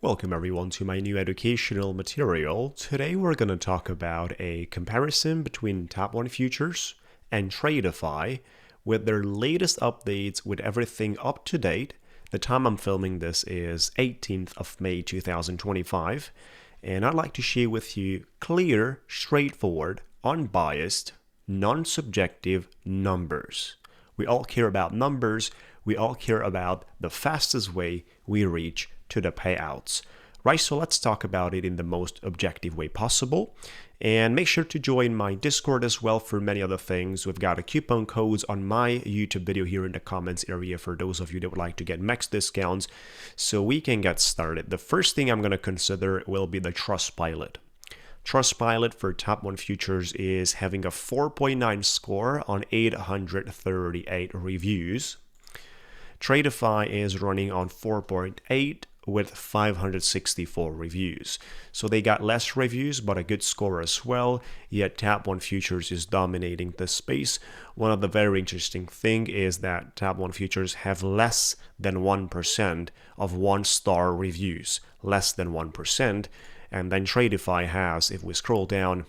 Welcome everyone to my new educational material. Today we're going to talk about a comparison between Top 1 Futures and Tradeify with their latest updates with everything up to date. The time I'm filming this is 18th of May 2025, and I'd like to share with you clear, straightforward, unbiased, non-subjective numbers. We all care about numbers. We all care about the fastest way we reach to the payouts, right? So let's talk about it in the most objective way possible. And make sure to join my Discord as well for many other things. We've got a coupon codes on my YouTube video here in the comments area for those of you that would like to get max discounts. So we can get started. The first thing I'm going to consider will be the Trustpilot. Trustpilot for Top 1 Futures is having a 4.9 score on 838 reviews. Tradeify is running on 4.8 with 564 reviews. So they got less reviews, but a good score as well. Yet Top 1 Futures is dominating the space. One of the very interesting thing is that Top 1 Futures have less than 1% of one-star reviews. Less than 1%. And then Tradeify has, if we scroll down,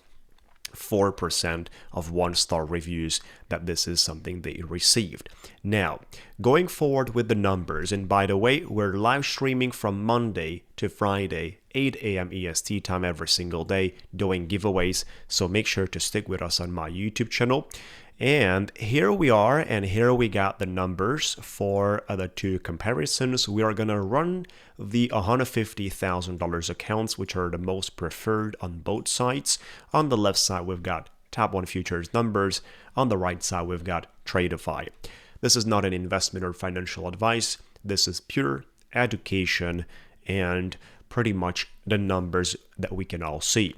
4% of one-star reviews that this is something they received. Now, going forward with the numbers, and by the way, we're live streaming from Monday to Friday, 8 a.m. EST time every single day, doing giveaways, so make sure to stick with us on my YouTube channel. And here we are, and here we got the numbers for the two comparisons. We are going to run the $150,000 accounts, which are the most preferred on both sides. On the left side, we've got Top 1 Futures numbers. On the right side, we've got Tradeify. This is not an investment or financial advice. This is pure education and pretty much the numbers that we can all see.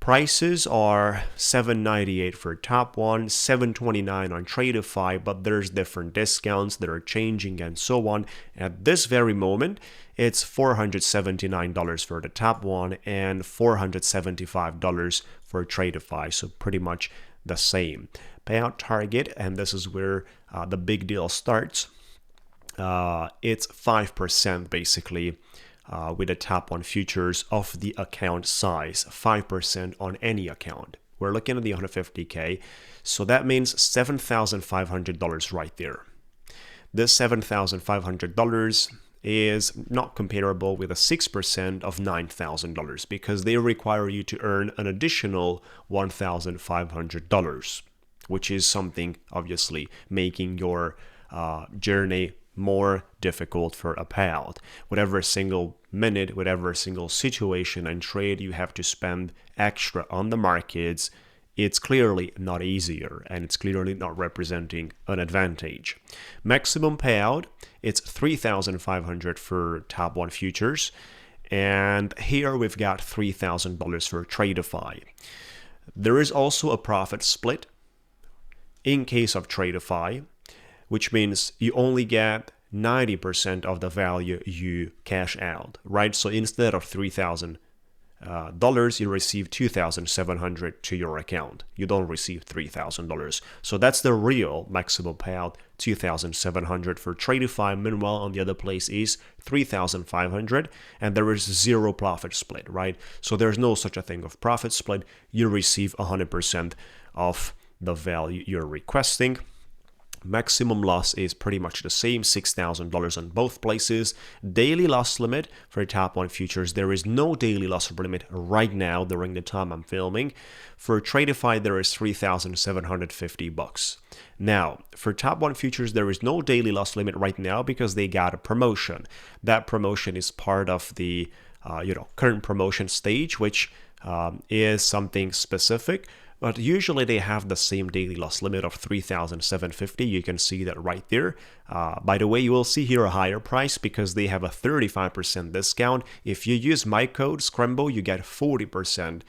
Prices are $798 for Top 1, $729 on Tradeify, but there's different discounts that are changing and so on. At this very moment, it's $479 for the Top 1 and $475 for Tradeify, so pretty much the same. Payout target, and this is where the big deal starts. It's 5% basically. With the Top 1 Futures of the account size, 5% on any account. We're looking at the 150K, so that means $7,500 right there. This $7,500 is not comparable with a 6% of $9,000 because they require you to earn an additional $1,500, which is something obviously making your journey more difficult for a payout. Whatever single minute, whatever single situation and trade you have to spend extra on the markets, it's clearly not easier and it's clearly not representing an advantage. Maximum payout, it's $3,500 for Top 1 Futures, and here we've got $3,000 for Tradeify. There is also a profit split in case of Tradeify, which means you only get 90% of the value you cash out, right? So instead of $3,000, you receive $2,700 to your account. You don't receive $3,000. So that's the real maximum payout, $2,700 for Tradeify. Meanwhile, on the other place is $3,500, and there is zero profit split, right? So there's no such a thing of profit split. You receive 100% of the value you're requesting. Maximum loss is pretty much the same, $6,000 on both places. Daily loss limit for Top 1 Futures, there is no daily loss limit right now during the time I'm filming. For Tradeify, there is $3,750. Now, for Top 1 Futures, there is no daily loss limit right now because they got a promotion. That promotion is part of the current promotion stage, which is something specific. But usually they have the same daily loss limit of $3,750. You can see that right there. By the way, you will see here a higher price because they have a 35% discount. If you use my code Scramble, you get 40%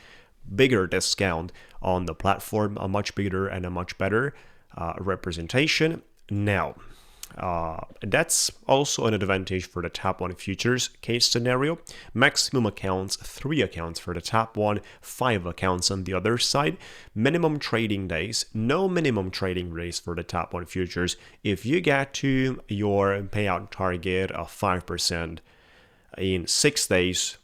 bigger discount on the platform, a much bigger and a much better representation. Now, that's also an advantage for the Top 1 Futures case scenario. Maximum accounts, 3 accounts for the Top 1, 5 accounts on the other side. Minimum trading days, no minimum trading days for the Top 1 Futures. If you get to your payout target of 5%, in 6 days,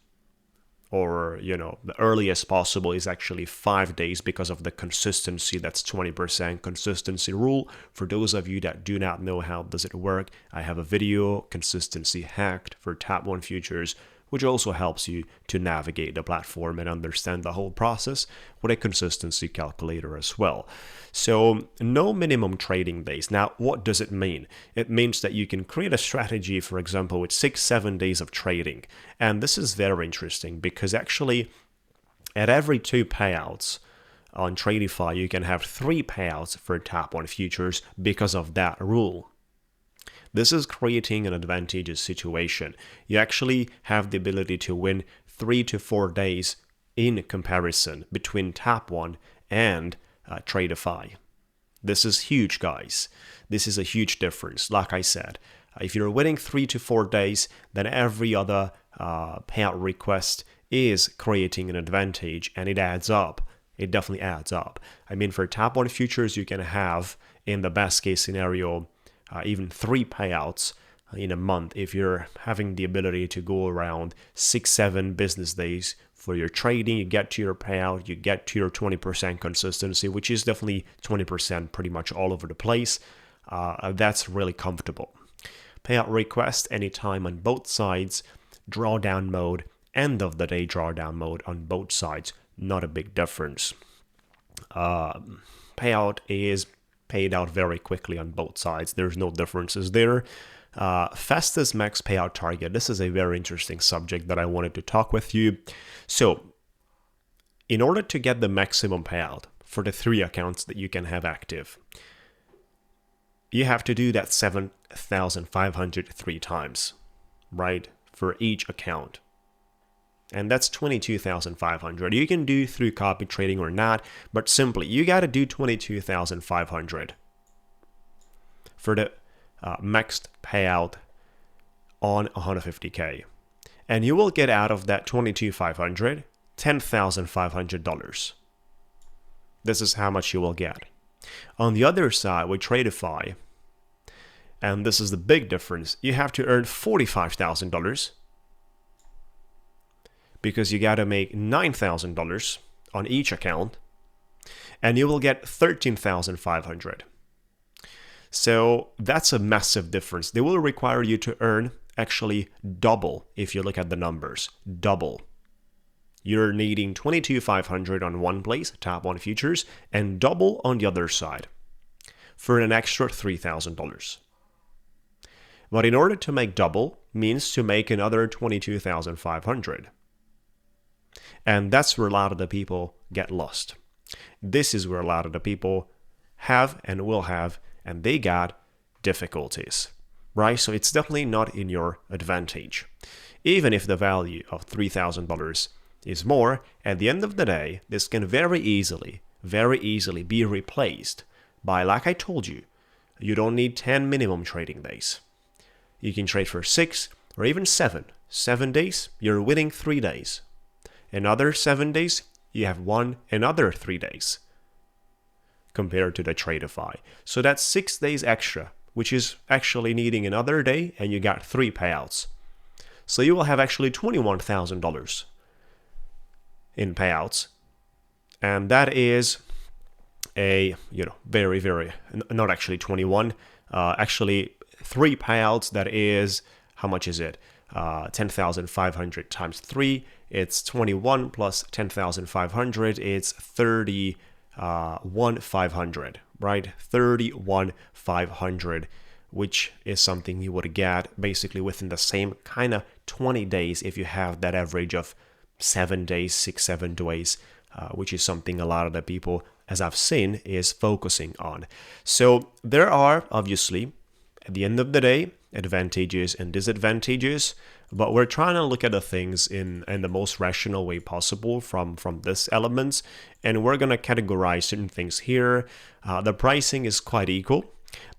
or the earliest possible is actually 5 days because of the consistency. That's 20% consistency rule. For those of you that do not know how does it work, I have a video, Consistency Hacked, for Tap 1 Futures, which also helps you to navigate the platform and understand the whole process with a consistency calculator as well. So no minimum trading days. Now, what does it mean? It means that you can create a strategy, for example, with 6-7 days of trading. And this is very interesting because actually at every 2 payouts on Tradeify, you can have 3 payouts for Tap 1 Futures because of that rule. This is creating an advantageous situation. You actually have the ability to win 3 to 4 days in comparison between Tap 1 and Tradeify. This is huge, guys. This is a huge difference. Like I said, if you're winning 3 to 4 days, then every other payout request is creating an advantage, and it adds up. It definitely adds up. I mean, for Tap 1 Futures, you can have, in the best case scenario, even 3 payouts in a month if you're having the ability to go around 6-7 business days for your trading. You get to your payout, you get to your 20% consistency, which is definitely 20% pretty much all over the place. That's really comfortable. Payout request anytime on both sides, drawdown mode, end of the day drawdown mode on both sides, not a big difference. Payout is paid out very quickly on both sides. There's no differences there. Fastest max payout target. This is a very interesting subject that I wanted to talk with you. So, in order to get the maximum payout for the 3 accounts that you can have active, you have to do that 7,500 3 times, right? For each account. And that's 22,500. You can do through copy trading or not, but simply you got to do 22,500 for the maxed payout on 150K. And you will get out of that 22,500 $10,500. This is how much you will get. On the other side, with Tradeify, and this is the big difference, you have to earn $45,000. Because you got to make $9,000 on each account, and you will get $13,500. So that's a massive difference. They will require you to earn actually double if you look at the numbers. Double. You're needing $22,500 on one place, Tap 1 Futures, and double on the other side for an extra $3,000. But in order to make double means to make another $22,500. And that's where a lot of the people get lost. This is where a lot of the people have and will have, and they got difficulties, right? So it's definitely not in your advantage. Even if the value of $3,000 is more, at the end of the day, this can very easily be replaced by, like I told you, you don't need 10 minimum trading days. You can trade for 6 or even 7. 7 days, you're winning 3 days. Another 7 days, you have won another 3 days compared to the Tradeify. So that's 6 days extra, which is actually needing another day, and you got 3 payouts. So you will have actually $21,000 in payouts. And that is a, very, very, not actually 21, actually 3 payouts. That is, how much is it? 10,500 times 3, it's 21 plus 10,500, it's 31,500, right? 31,500, which is something you would get basically within the same kind of 20 days if you have that average of 7 days, 6-7 days, which is something a lot of the people, as I've seen, is focusing on. So there are obviously, at the end of the day, advantages and disadvantages, but we're trying to look at the things in the most rational way possible from this elements, and we're going to categorize certain things here. The pricing is quite equal.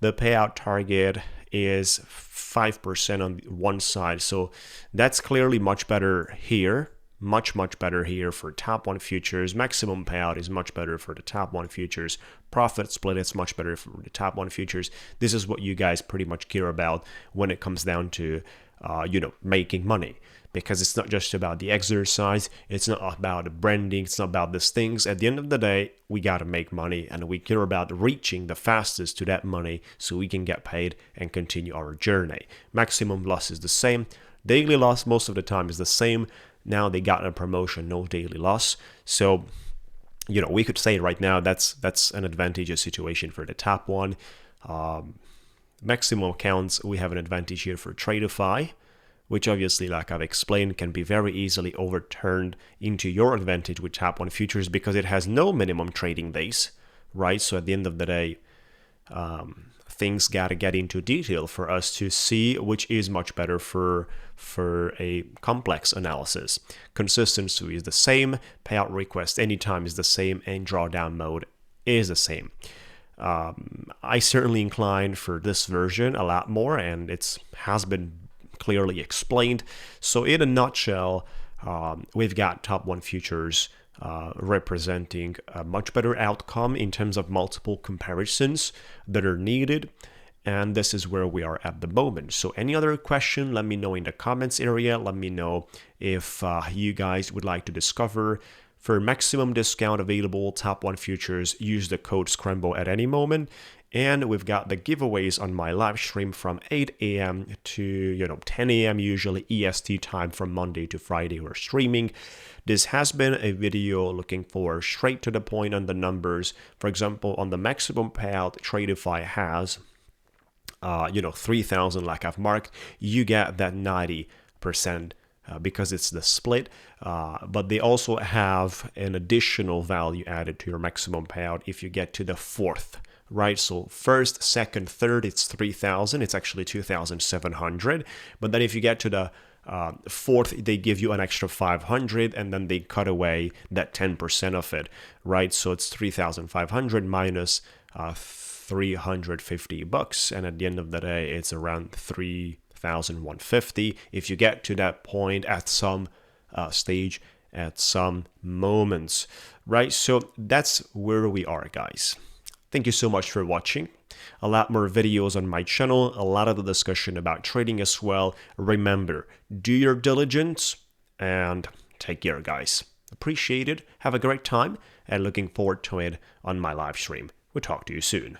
The payout target is 5% on one side, so that's clearly much better here. Much better here for Tap 1 Futures. Maximum payout is much better for the Tap 1 Futures. Profit split is much better for the Tap 1 Futures. This is what you guys pretty much care about when it comes down to, making money. because it's not just about the exercise, it's not about the branding, it's not about these things. At the end of the day, we got to make money, and we care about reaching the fastest to that money so we can get paid and continue our journey. Maximum loss is the same. Daily loss most of the time is the same. Now they got a promotion, no daily loss. So, we could say right now that's an advantageous situation for the top one. Maximum accounts, we have an advantage here for Tradeify, which obviously, like I've explained, can be very easily overturned into your advantage with top one futures because it has no minimum trading days, right? So at the end of the day, things got to get into detail for us to see which is much better for a complex analysis. Consistency is the same, payout request anytime is the same, and drawdown mode is the same. I certainly incline for this version a lot more, and it has been clearly explained. So in a nutshell, we've got top one futures representing a much better outcome in terms of multiple comparisons that are needed. And this is where we are at the moment. So any other question, let me know in the comments area. Let me know if you guys would like to discover. For maximum discount available, top one futures, use the code Scramble at any moment. And we've got the giveaways on my live stream from 8 a.m. to 10 a.m. usually EST time from Monday to Friday we're streaming. This has been a video looking for straight to the point on the numbers. For example, on the maximum payout Tradeify has 3,000 like I've marked. You get that 90%. Because it's the split, but they also have an additional value added to your maximum payout if you get to the fourth, right? So first, second, third, it's 3,000. It's actually 2,700. But then if you get to the fourth, they give you an extra 500, and then they cut away that 10% of it, right? So it's 3,500 minus $350, and at the end of the day, it's around 3,150 if you get to that point at some stage, at some moments, right? So that's where we are, guys. Thank you so much for watching. A lot more videos on my channel, a lot of the discussion about trading as well. Remember, do your diligence and take care, guys. Appreciate it. Have a great time and looking forward to it on my live stream. We'll talk to you soon.